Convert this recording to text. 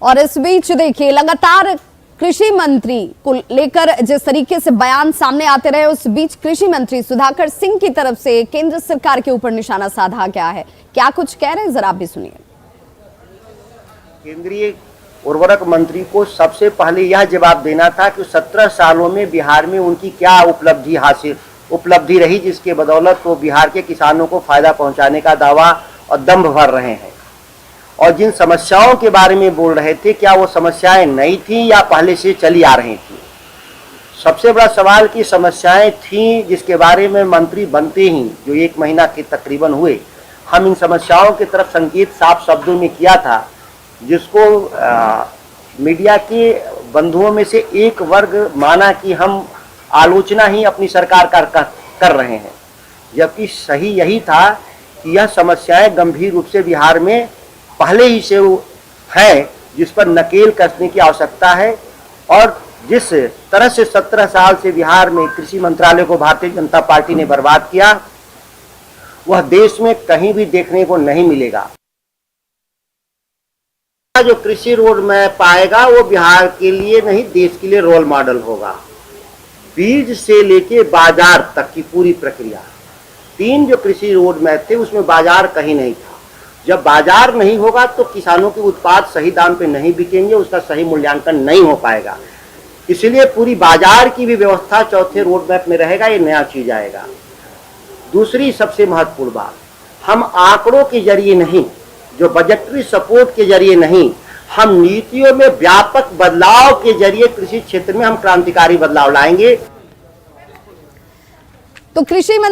और इस बीच देखिए लगातार कृषि मंत्री को लेकर जिस तरीके से बयान सामने आते रहे, उस बीच कृषि मंत्री सुधाकर सिंह की तरफ से केंद्र सरकार के ऊपर निशाना साधा गया है। क्या कुछ कह रहे हैं, जरा आप भी सुनिए। केंद्रीय उर्वरक मंत्री को सबसे पहले यह जवाब देना था कि 17 सालों में बिहार में उनकी क्या उपलब्धि रही, जिसके बदौलत वो बिहार के किसानों को फायदा पहुंचाने का दावा और दंभ भर रहे हैं। और जिन समस्याओं के बारे में बोल रहे थे, क्या वो समस्याएं नई थी या पहले से चली आ रही थी। सबसे बड़ा सवाल की समस्याएं थी जिसके बारे में मंत्री बनते ही जो 1 महीना के तकरीबन हुए, हम इन समस्याओं की तरफ संकेत साफ शब्दों में किया था, जिसको मीडिया के बंधुओं में से एक वर्ग माना कि हम आलोचना ही अपनी सरकार कर रहे हैं, जबकि सही यही था कि यह समस्याएं गंभीर रूप से बिहार में पहले ही से है, जिस पर नकेल कसने की आवश्यकता है। और जिस तरह से 17 साल से बिहार में कृषि मंत्रालय को भारतीय जनता पार्टी ने बर्बाद किया, वह देश में कहीं भी देखने को नहीं मिलेगा। जो कृषि रोड मैप आएगा वो बिहार के लिए नहीं, देश के लिए रोल मॉडल होगा। बीज से लेके बाजार तक की पूरी प्रक्रिया, 3 जो कृषि रोड मैप थे उसमें बाजार कहीं नहीं था। जब बाजार नहीं होगा तो किसानों के उत्पाद सही दाम पे नहीं बिकेंगे, उसका सही मूल्यांकन नहीं हो पाएगा। इसलिए पूरी बाजार की भी व्यवस्था चौथे रोड मैप में रहेगा, ये नया चीज आएगा। दूसरी सबसे महत्वपूर्ण बात, हम आंकड़ों के जरिए नहीं, जो बजटरी सपोर्ट के जरिए नहीं, हम नीतियों में व्यापक बदलाव के जरिए कृषि क्षेत्र में हम क्रांतिकारी बदलाव लाएंगे। तो कृषि मंत्री